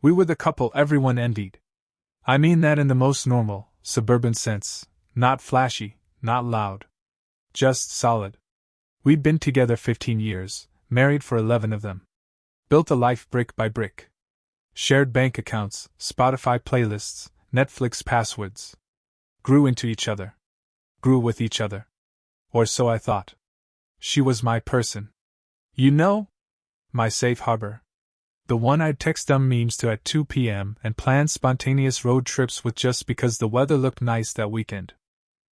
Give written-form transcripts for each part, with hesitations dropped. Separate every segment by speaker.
Speaker 1: We were the couple everyone envied. I mean that in the most normal, suburban sense, not flashy, not loud. Just solid. We'd been together 15 years, married for 11 of them. Built a life brick by brick. Shared bank accounts, Spotify playlists, Netflix passwords. Grew into each other. Grew with each other. Or so I thought. She was my person. You know? My safe harbor. The one I'd text dumb memes to at 2 p.m. and plan spontaneous road trips with just because the weather looked nice that weekend.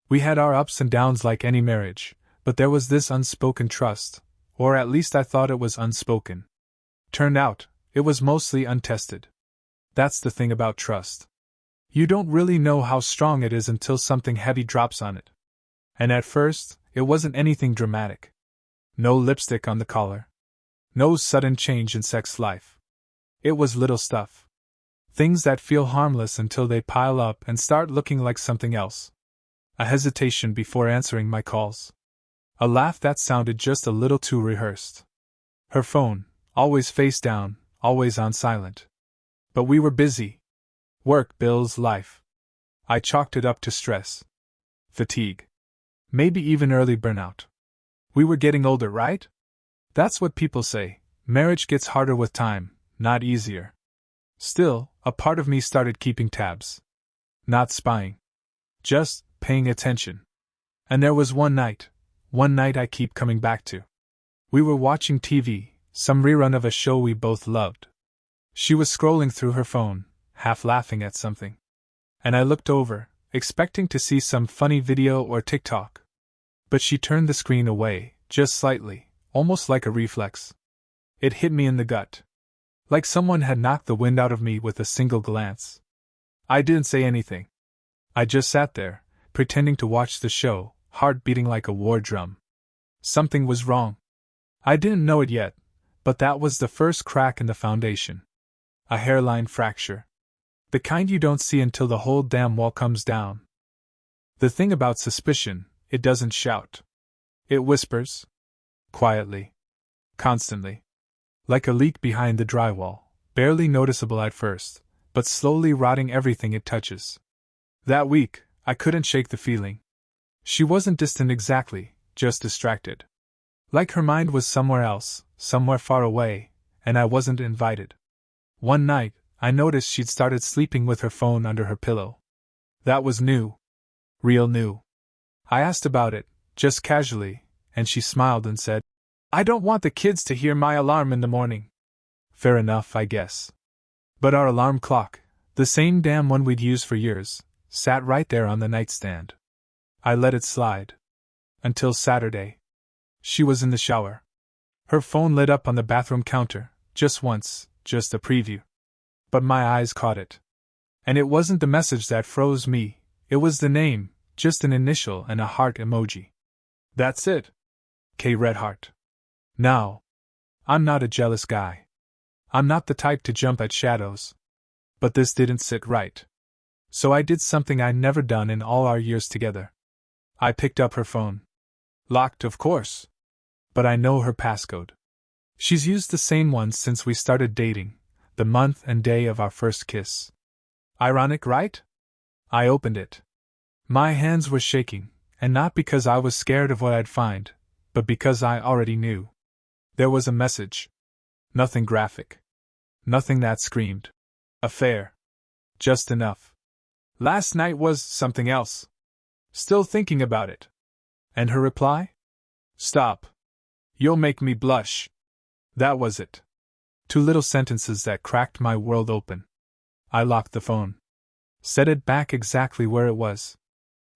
Speaker 1: We had our ups and downs like any marriage, but there was this unspoken trust, or at least I thought it was unspoken. Turned out, it was mostly untested. That's the thing about trust. You don't really know how strong it is until something heavy drops on it. And at first, it wasn't anything dramatic. No lipstick on the collar. No sudden change in sex life. It was little stuff. Things that feel harmless until they pile up and start looking like something else. A hesitation before answering my calls. A laugh that sounded just a little too rehearsed. Her phone, always face down, always on silent. But we were busy. Work, bills, life. I chalked it up to stress. Fatigue. Maybe even early burnout. We were getting older, right? That's what people say. Marriage gets harder with time, not easier. Still, a part of me started keeping tabs. Not spying. Just paying attention. And there was one night I keep coming back to. We were watching TV, some rerun of a show we both loved. She was scrolling through her phone, half laughing at something. And I looked over, expecting to see some funny video or TikTok. But she turned the screen away, just slightly, almost like a reflex. It hit me in the gut. Like someone had knocked the wind out of me with a single glance. I didn't say anything. I just sat there, pretending to watch the show, heart beating like a war drum. Something was wrong. I didn't know it yet, but that was the first crack in the foundation. A hairline fracture. The kind you don't see until the whole damn wall comes down. The thing about suspicion, it doesn't shout. It whispers. Quietly. Constantly. Like a leak behind the drywall, barely noticeable at first, but slowly rotting everything it touches. That week, I couldn't shake the feeling. She wasn't distant exactly, just distracted. Like her mind was somewhere else, somewhere far away, and I wasn't invited. One night, I noticed she'd started sleeping with her phone under her pillow. That was new. Real new. I asked about it, just casually, and she smiled and said, "I don't want the kids to hear my alarm in the morning." Fair enough, I guess. But our alarm clock, the same damn one we'd used for years, sat right there on the nightstand. I let it slide. Until Saturday. She was in the shower. Her phone lit up on the bathroom counter, just once, just a preview. But my eyes caught it. And it wasn't the message that froze me, it was the name, just an initial and a heart emoji. That's it. K. Redheart. Now, I'm not a jealous guy. I'm not the type to jump at shadows. But this didn't sit right. So I did something I'd never done in all our years together. I picked up her phone. Locked, of course. But I know her passcode. She's used the same one since we started dating, the month and day of our first kiss. Ironic, right? I opened it. My hands were shaking, and not because I was scared of what I'd find, but because I already knew. There was a message. Nothing graphic. Nothing that screamed affair. Just enough. Last night was something else. Still thinking about it. And her reply? Stop. You'll make me blush. That was it. 2 little sentences that cracked my world open. I locked the phone. Set it back exactly where it was.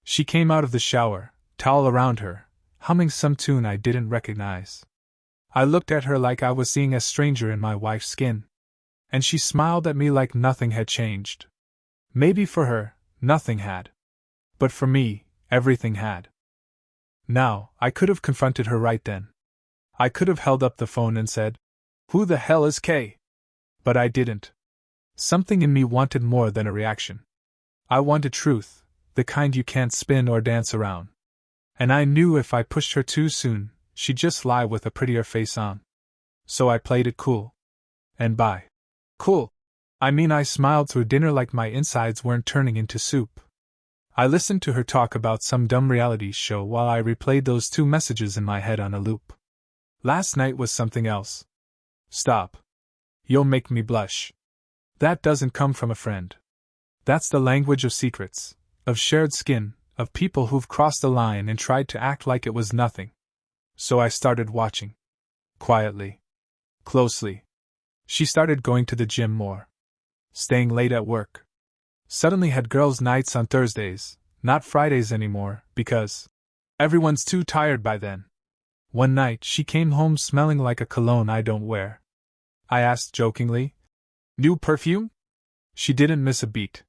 Speaker 1: She came out of the shower, towel around her, humming some tune I didn't recognize. I looked at her like I was seeing a stranger in my wife's skin. And she smiled at me like nothing had changed. Maybe for her, nothing had. But for me, everything had. Now, I could have confronted her right then. I could have held up the phone and said, "Who the hell is Kay?" But I didn't. Something in me wanted more than a reaction. I wanted truth, the kind you can't spin or dance around. And I knew if I pushed her too soon, she'd just lie with a prettier face on. So I played it cool. And by cool, I smiled through dinner like my insides weren't turning into soup. I listened to her talk about some dumb reality show while I replayed those 2 messages in my head on a loop. Last night was something else. Stop. You'll make me blush. That doesn't come from a friend. That's the language of secrets, of shared skin, of people who've crossed the line and tried to act like it was nothing. So I started watching. Quietly. Closely. She started going to the gym more. Staying late at work. Suddenly had girls' nights on Thursdays, not Fridays anymore, because everyone's too tired by then. One night she came home smelling like a cologne I don't wear. I asked jokingly, "New perfume?" She didn't miss a beat.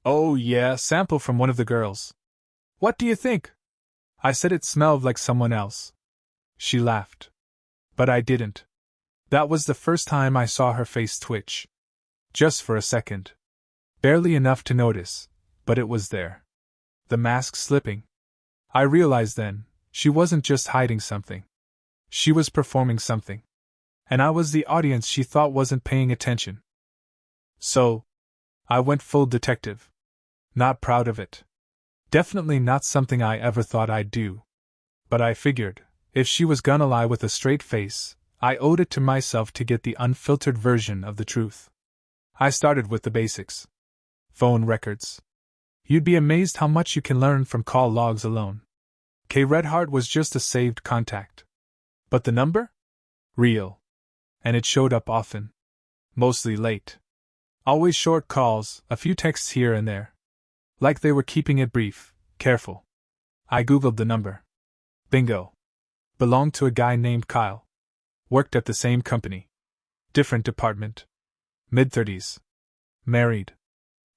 Speaker 1: "Oh yeah, sample from one of the girls." "What do you think?" I said it smelled like someone else. She laughed. But I didn't. That was the first time I saw her face twitch. Just for a second. Barely enough to notice, but it was there. The mask slipping. I realized then, she wasn't just hiding something. She was performing something. And I was the audience she thought wasn't paying attention. So, I went full detective. Not proud of it. Definitely not something I ever thought I'd do. But I figured, if she was gonna lie with a straight face, I owed it to myself to get the unfiltered version of the truth. I started with the basics. Phone records. You'd be amazed how much you can learn from call logs alone. K. Redheart was just a saved contact. But the number? Real. And it showed up often. Mostly late. Always short calls, a few texts here and there. Like they were keeping it brief, careful. I googled the number. Bingo. Belonged to a guy named Kyle. Worked at the same company. Different department. Mid-30s. Married.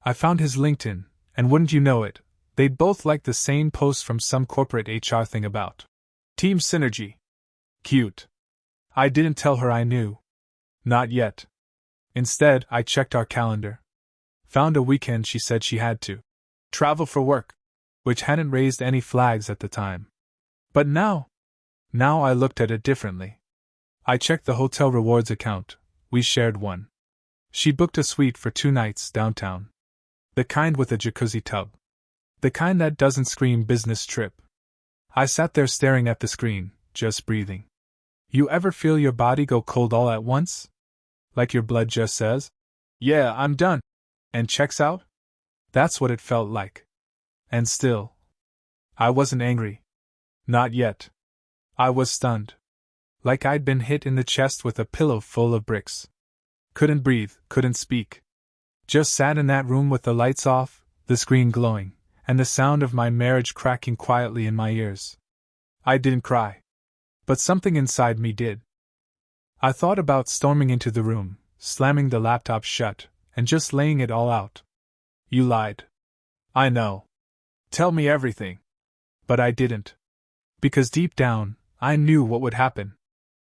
Speaker 1: I found his LinkedIn, and wouldn't you know it, they'd both like the same post from some corporate HR thing about team synergy. Cute. I didn't tell her I knew. Not yet. Instead, I checked our calendar. Found a weekend she said she had to travel for work, which hadn't raised any flags at the time. But now I looked at it differently. I checked the hotel rewards account. We shared one. She booked a suite for 2 nights downtown. The kind with a jacuzzi tub. The kind that doesn't scream business trip. I sat there staring at the screen, just breathing. You ever feel your body go cold all at once? Like your blood just says, "Yeah, I'm done," and checks out? That's what it felt like. And still, I wasn't angry. Not yet. I was stunned. Like I'd been hit in the chest with a pillow full of bricks. Couldn't breathe, couldn't speak. Just sat in that room with the lights off, the screen glowing, and the sound of my marriage cracking quietly in my ears. I didn't cry. But something inside me did. I thought about storming into the room, slamming the laptop shut, and just laying it all out. You lied. I know. Tell me everything. But I didn't. Because deep down, I knew what would happen.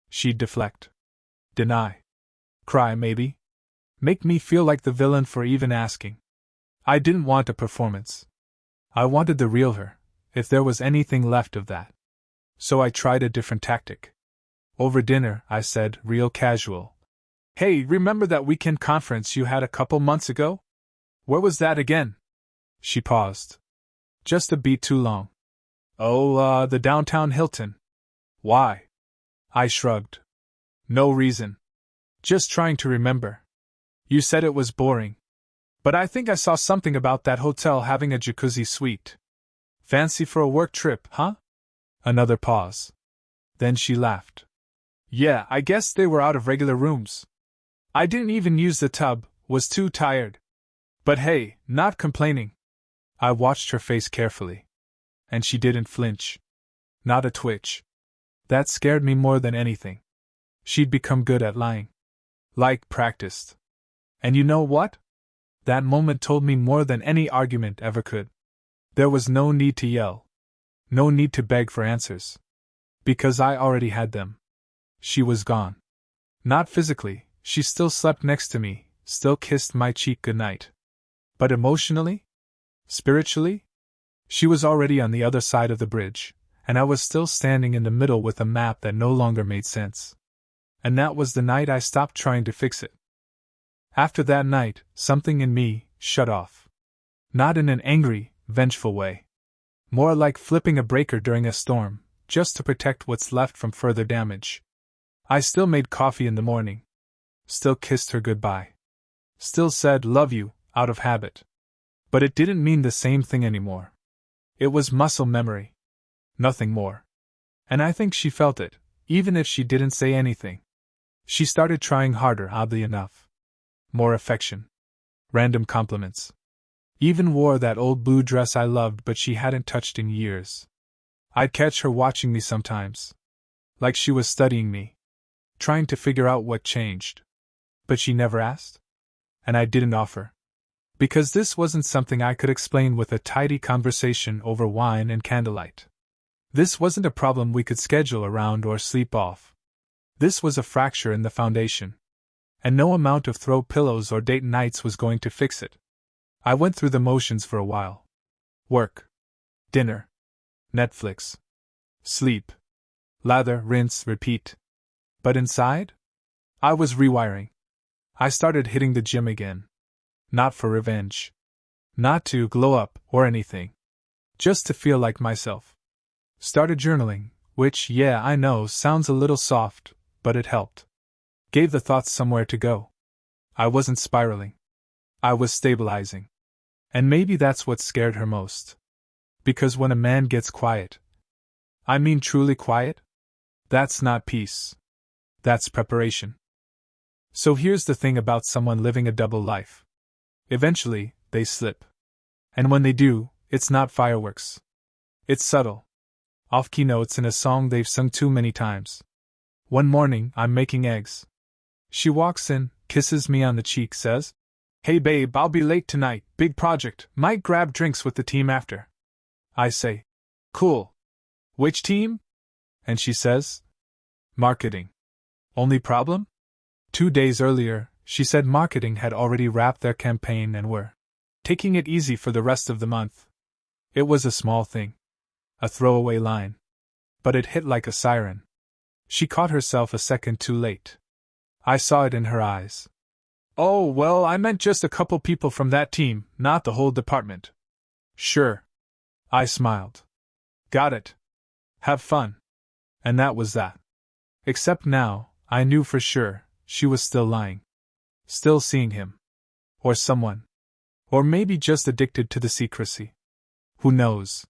Speaker 1: She'd deflect. Deny. Cry, maybe. Make me feel like the villain for even asking. I didn't want a performance. I wanted the real her, if there was anything left of that. So I tried a different tactic. Over dinner, I said, real casual. "Hey, remember that weekend conference you had a couple months ago? Where was that again?" She paused. Just a beat too long. "Oh, the downtown Hilton." "Why?" I shrugged. "No reason. Just trying to remember. You said it was boring. But I think I saw something about that hotel having a jacuzzi suite. Fancy for a work trip, huh?" Another pause. Then she laughed. "Yeah, I guess they were out of regular rooms. I didn't even use the tub, was too tired. But hey, not complaining." I watched her face carefully. And she didn't flinch. Not a twitch. That scared me more than anything. She'd become good at lying. Like practiced. And you know what? That moment told me more than any argument ever could. There was no need to yell. No need to beg for answers. Because I already had them. She was gone. Not physically, she still slept next to me, still kissed my cheek goodnight. But emotionally? Spiritually? She was already on the other side of the bridge, and I was still standing in the middle with a map that no longer made sense. And that was the night I stopped trying to fix it. After that night, something in me shut off. Not in an angry, vengeful way. More like flipping a breaker during a storm, just to protect what's left from further damage. I still made coffee in the morning. Still kissed her goodbye. Still said love you, out of habit. But it didn't mean the same thing anymore. It was muscle memory. Nothing more. And I think she felt it, even if she didn't say anything. She started trying harder, oddly enough. More affection. Random compliments. Even wore that old blue dress I loved but she hadn't touched in years. I'd catch her watching me sometimes. Like she was studying me. Trying to figure out what changed. But she never asked. And I didn't offer. Because this wasn't something I could explain with a tidy conversation over wine and candlelight. This wasn't a problem we could schedule around or sleep off. This was a fracture in the foundation. And no amount of throw pillows or date nights was going to fix it. I went through the motions for a while. Work. Dinner. Netflix. Sleep. Lather, rinse, repeat. But inside? I was rewiring. I started hitting the gym again. Not for revenge. Not to glow up or anything. Just to feel like myself. Started journaling, which, yeah, I know, sounds a little soft, but it helped. Gave the thoughts somewhere to go. I wasn't spiraling. I was stabilizing. And maybe that's what scared her most. Because when a man gets quiet, I mean truly quiet, that's not peace. That's preparation. So here's the thing about someone living a double life. Eventually, they slip. And when they do, it's not fireworks. It's subtle. Off-key notes in a song they've sung too many times. One morning, I'm making eggs. She walks in, kisses me on the cheek, says, "Hey babe, I'll be late tonight, big project, might grab drinks with the team after." I say, "Cool. Which team?" And she says, "Marketing." Only problem? 2 days earlier, she said marketing had already wrapped their campaign and were taking it easy for the rest of the month. It was a small thing. A throwaway line. But it hit like a siren. She caught herself a second too late. I saw it in her eyes. "Oh, well, I meant just a couple people from that team, not the whole department." "Sure." I smiled. "Got it. Have fun." And that was that. Except now, I knew for sure, she was still lying. Still seeing him. Or someone. Or maybe just addicted to the secrecy. Who knows?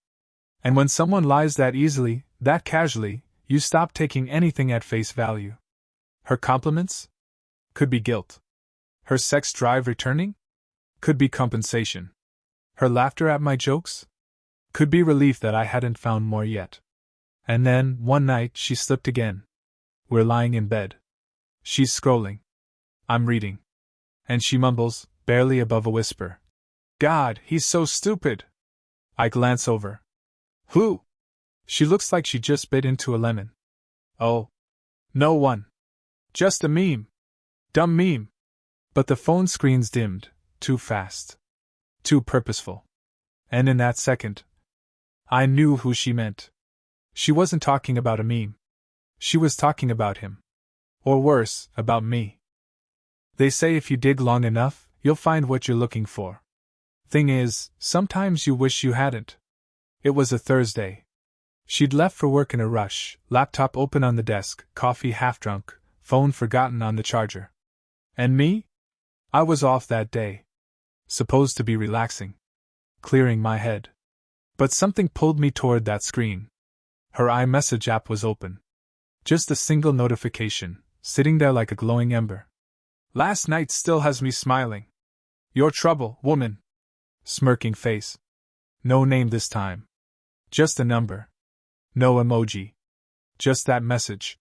Speaker 1: And when someone lies that easily, that casually, you stop taking anything at face value. Her compliments? Could be guilt. Her sex drive returning? Could be compensation. Her laughter at my jokes? Could be relief that I hadn't found more yet. And then, one night, she slipped again. We're lying in bed. She's scrolling. I'm reading. And she mumbles, barely above a whisper, "God, he's so stupid." I glance over. "Who?" She looks like she just bit into a lemon. "Oh. No one. Just a meme. Dumb meme." But the phone screen's dimmed, too fast. Too purposeful. And in that second, I knew who she meant. She wasn't talking about a meme. She was talking about him. Or worse, about me. They say if you dig long enough, you'll find what you're looking for. Thing is, sometimes you wish you hadn't. It was a Thursday. She'd left for work in a rush, laptop open on the desk, coffee half drunk, phone forgotten on the charger. And me? I was off that day. Supposed to be relaxing. Clearing my head. But something pulled me toward that screen. Her iMessage app was open. Just a single notification, sitting there like a glowing ember. "Last night still has me smiling. Your trouble, woman." Smirking face. No name this time. Just a number. No emoji. Just that message.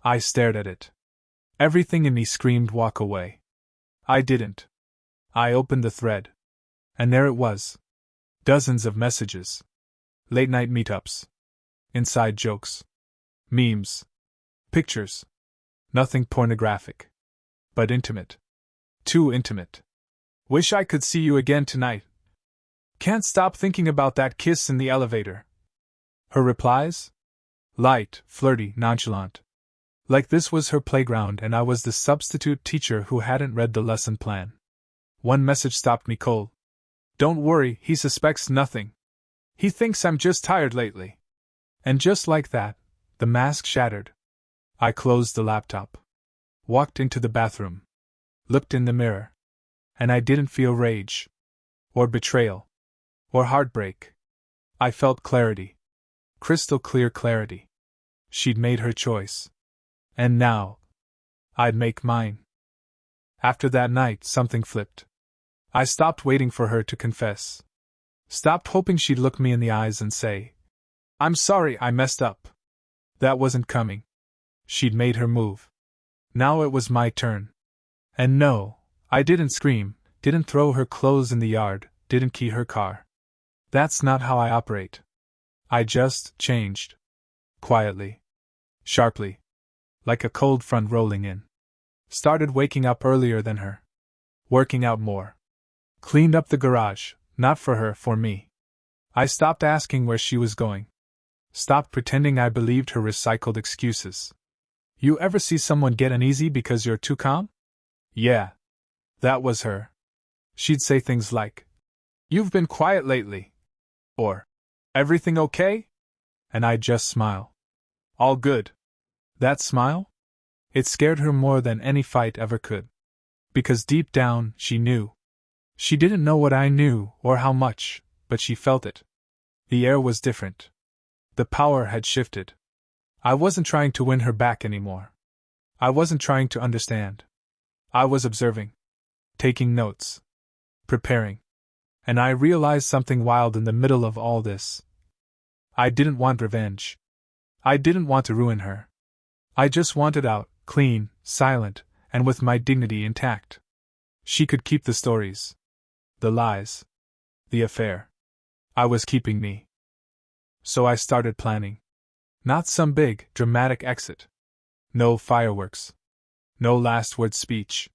Speaker 1: I stared at it. Everything in me screamed walk away. I didn't. I opened the thread. And there it was. Dozens of messages. Late night meetups. Inside jokes. Memes. Pictures. Nothing pornographic. But intimate. Too intimate. "Wish I could see you again tonight. Can't stop thinking about that kiss in the elevator." Her replies? Light, flirty, nonchalant. Like this was her playground and I was the substitute teacher who hadn't read the lesson plan. One message stopped me cold. Don't worry, he suspects nothing. He thinks I'm just tired lately. And just like that, the mask shattered. I closed the laptop. Walked into the bathroom. Looked in the mirror. And I didn't feel rage. Or betrayal. Or heartbreak. I felt clarity. Crystal clear clarity. She'd made her choice. And now, I'd make mine. After that night, something flipped. I stopped waiting for her to confess. Stopped hoping she'd look me in the eyes and say, I'm sorry, I messed up. That wasn't coming. She'd made her move. Now it was my turn. And no, I didn't scream, didn't throw her clothes in the yard, didn't key her car. That's not how I operate. I just changed. Quietly. Sharply. Like a cold front rolling in. Started waking up earlier than her. Working out more. Cleaned up the garage, not for her, for me. I stopped asking where she was going. Stopped pretending I believed her recycled excuses. You ever see someone get uneasy because you're too calm? Yeah. That was her. She'd say things like, You've been quiet lately. Or, Everything okay? And I'd just smile. All good. That smile? It scared her more than any fight ever could. Because deep down, she knew. She didn't know what I knew, or how much, but she felt it. The air was different. The power had shifted. I wasn't trying to win her back anymore. I wasn't trying to understand. I was observing. Taking notes. Preparing. And I realized something wild in the middle of all this. I didn't want revenge. I didn't want to ruin her. I just wanted out, clean, silent, and with my dignity intact. She could keep the stories. The lies. The affair. I was keeping me. So I started planning. Not some big, dramatic exit. No fireworks. No last word speech.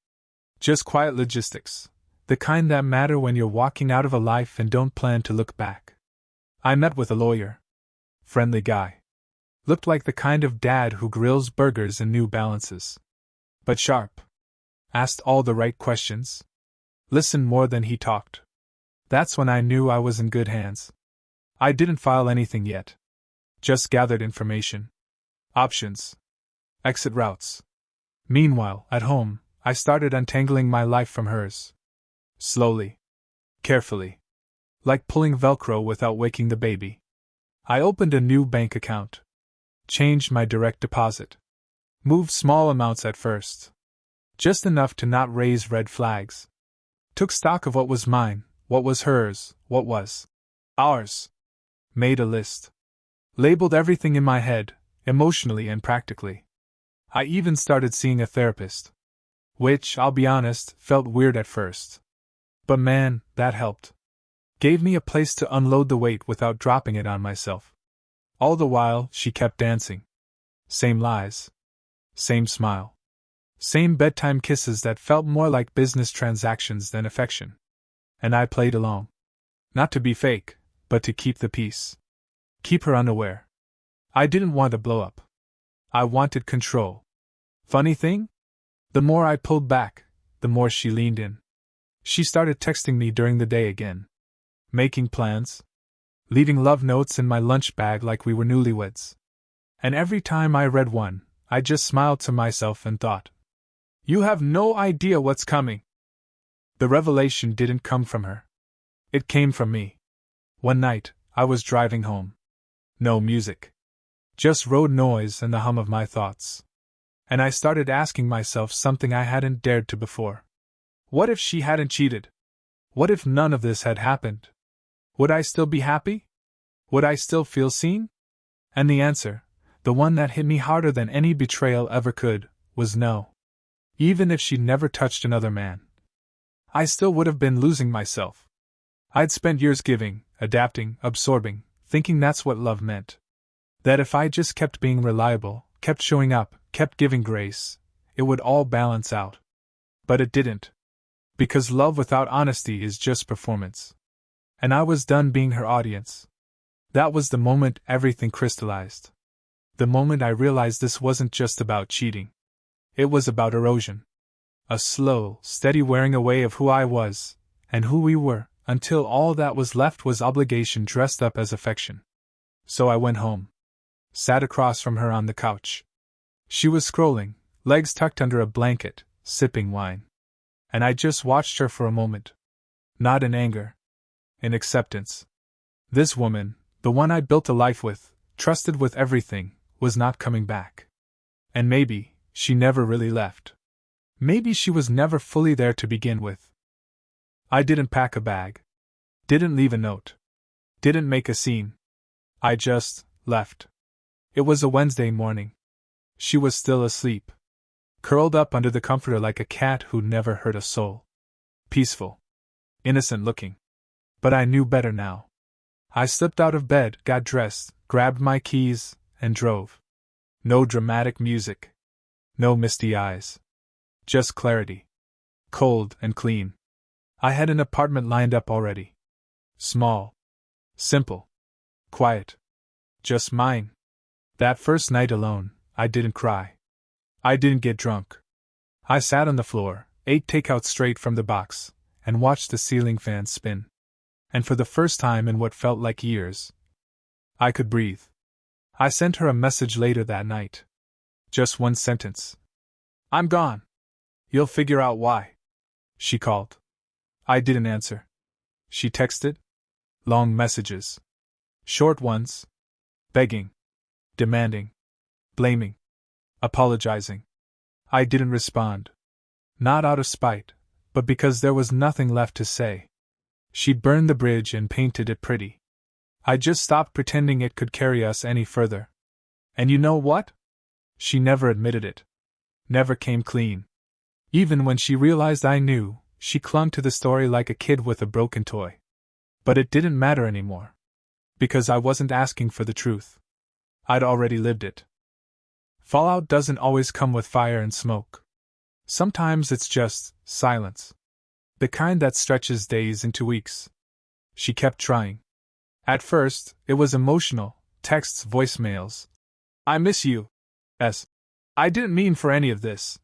Speaker 1: Just quiet logistics. The kind that matter when you're walking out of a life and don't plan to look back. I met with a lawyer. Friendly guy. Looked like the kind of dad who grills burgers in New Balances. But sharp. Asked all the right questions. Listened more than he talked. That's when I knew I was in good hands. I didn't file anything yet. Just gathered information. Options. Exit routes. Meanwhile, at home, I started untangling my life from hers. Slowly. Carefully. Like pulling Velcro without waking the baby. I opened a new bank account. Changed my direct deposit. Moved small amounts at first. Just enough to not raise red flags. Took stock of what was mine, what was hers, what was ours. Made a list. Labeled everything in my head, emotionally and practically. I even started seeing a therapist. Which, I'll be honest, felt weird at first. But man, that helped. Gave me a place to unload the weight without dropping it on myself. All the while, she kept dancing. Same lies. Same smile. Same bedtime kisses that felt more like business transactions than affection. And I played along. Not to be fake, but to keep the peace. Keep her unaware. I didn't want to blow up. I wanted control. Funny thing? The more I pulled back, the more she leaned in. She started texting me during the day again. Making plans. Leaving love notes in my lunch bag like we were newlyweds. And every time I read one, I just smiled to myself and thought, You have no idea what's coming. The revelation didn't come from her. It came from me. One night, I was driving home. No music. Just road noise and the hum of my thoughts. And I started asking myself something I hadn't dared to before. What if she hadn't cheated? What if none of this had happened? Would I still be happy? Would I still feel seen? And the answer, the one that hit me harder than any betrayal ever could, was no. Even if she'd never touched another man, I still would have been losing myself. I'd spent years giving, adapting, absorbing, thinking that's what love meant. That if I just kept being reliable, kept showing up, kept giving grace, it would all balance out. But it didn't. Because love without honesty is just performance. And I was done being her audience. That was the moment everything crystallized. The moment I realized this wasn't just about cheating. It was about erosion. A slow, steady wearing away of who I was, and who we were, until all that was left was obligation dressed up as affection. So I went home. Sat across from her on the couch. She was scrolling, legs tucked under a blanket, sipping wine. And I just watched her for a moment. Not in anger. In acceptance. This woman, the one I built a life with, trusted with everything, was not coming back. And maybe she never really left. Maybe she was never fully there to begin with. I didn't pack a bag. Didn't leave a note. Didn't make a scene. I just left. It was a Wednesday morning. She was still asleep. Curled up under the comforter like a cat who'd never hurt a soul. Peaceful. Innocent looking. But I knew better now. I slipped out of bed, got dressed, grabbed my keys, and drove. No dramatic music. No misty eyes. Just clarity. Cold and clean. I had an apartment lined up already. Small. Simple. Quiet. Just mine. That first night alone, I didn't cry. I didn't get drunk. I sat on the floor, ate takeout straight from the box, and watched the ceiling fan spin. And for the first time in what felt like years, I could breathe. I sent her a message later that night. Just one sentence. I'm gone. You'll figure out why. She called. I didn't answer. She texted. Long messages. Short ones. Begging. Demanding. Blaming. Apologizing. I didn't respond. Not out of spite, but because there was nothing left to say. She'd burned the bridge and painted it pretty. I just stopped pretending it could carry us any further. And you know what? She never admitted it. Never came clean. Even when she realized I knew, she clung to the story like a kid with a broken toy. But it didn't matter anymore. Because I wasn't asking for the truth. I'd already lived it. Fallout doesn't always come with fire and smoke. Sometimes it's just silence. The kind that stretches days into weeks. She kept trying. At first, it was emotional, texts, voicemails. I miss you. I didn't mean for any of this.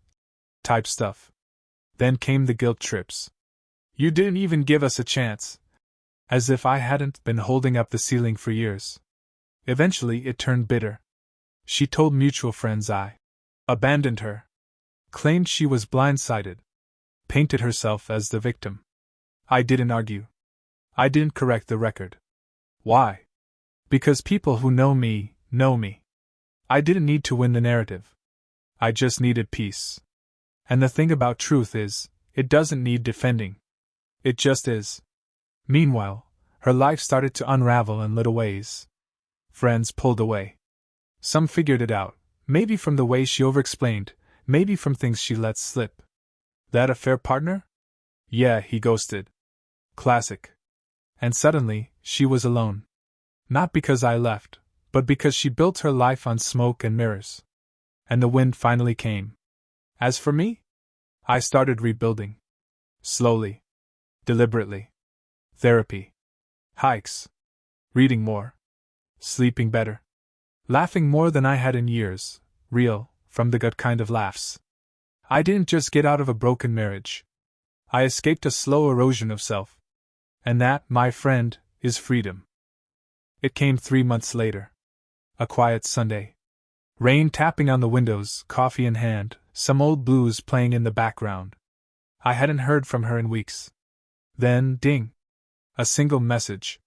Speaker 1: Type stuff. Then came the guilt trips. You didn't even give us a chance. As if I hadn't been holding up the ceiling for years. Eventually it turned bitter. She told mutual friends I abandoned her. Claimed she was blindsided. Painted herself as the victim. I didn't argue. I didn't correct the record. Why? Because people who know me, know me. I didn't need to win the narrative. I just needed peace. And the thing about truth is, it doesn't need defending. It just is. Meanwhile, her life started to unravel in little ways. Friends pulled away. Some figured it out, maybe from the way she overexplained, maybe from things she let slip. That affair partner? Yeah, he ghosted. Classic. And suddenly, she was alone. Not because I left, but because she built her life on smoke and mirrors. And the wind finally came. As for me, I started rebuilding. Slowly. Deliberately. Therapy. Hikes. Reading more. Sleeping better. Laughing more than I had in years, real, from the gut kind of laughs. I didn't just get out of a broken marriage. I escaped a slow erosion of self. And that, my friend, is freedom. It came 3 months later. A quiet Sunday. Rain tapping on the windows, coffee in hand, some old blues playing in the background. I hadn't heard from her in weeks. Then, ding. A single message.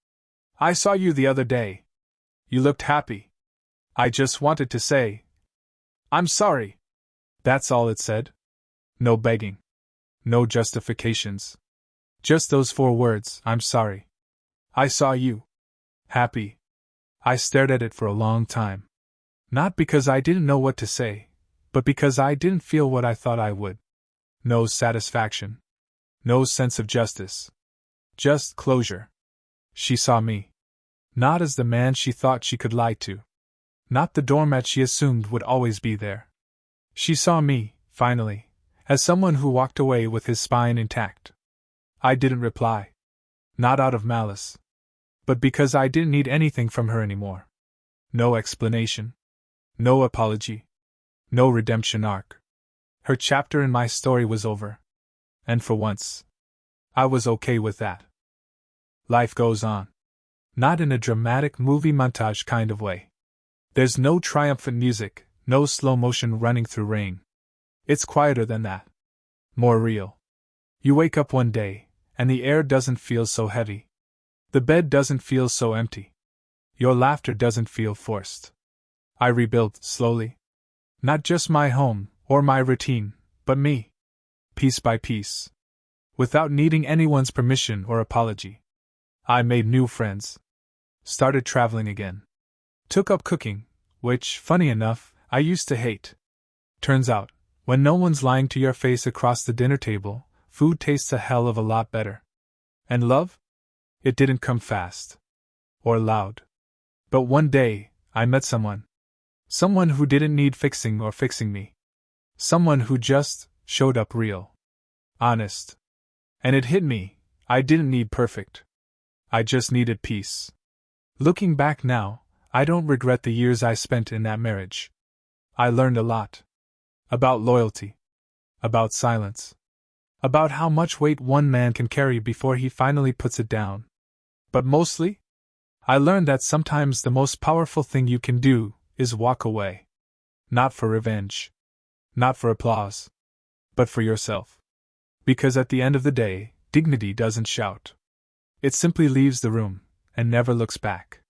Speaker 1: I saw you the other day. You looked happy. I just wanted to say, I'm sorry. That's all it said. No begging. No justifications. Just those 4 words, I'm sorry. I saw you. Happy. I stared at it for a long time. Not because I didn't know what to say, but because I didn't feel what I thought I would. No satisfaction. No sense of justice. Just closure. She saw me. Not as the man she thought she could lie to. Not the doormat she assumed would always be there. She saw me, finally, as someone who walked away with his spine intact. I didn't reply. Not out of malice. But because I didn't need anything from her anymore. No explanation. No apology. No redemption arc. Her chapter in my story was over. And for once, I was okay with that. Life goes on. Not in a dramatic movie montage kind of way. There's no triumphant music, no slow motion running through rain. It's quieter than that. More real. You wake up one day, and the air doesn't feel so heavy. The bed doesn't feel so empty. Your laughter doesn't feel forced. I rebuilt, slowly. Not just my home, or my routine, but me. Piece by piece. Without needing anyone's permission or apology. I made new friends. Started traveling again. Took up cooking, which, funny enough, I used to hate. Turns out, when no one's lying to your face across the dinner table, food tastes a hell of a lot better. And love? It didn't come fast. Or loud. But one day, I met someone. Someone who didn't need fixing or fixing me. Someone who just showed up real. Honest. And it hit me, I didn't need perfect. I just needed peace. Looking back now, I don't regret the years I spent in that marriage. I learned a lot. About loyalty. About silence. About how much weight one man can carry before he finally puts it down. But mostly, I learned that sometimes the most powerful thing you can do is walk away. Not for revenge. Not for applause. But for yourself. Because at the end of the day, dignity doesn't shout. It simply leaves the room, and never looks back.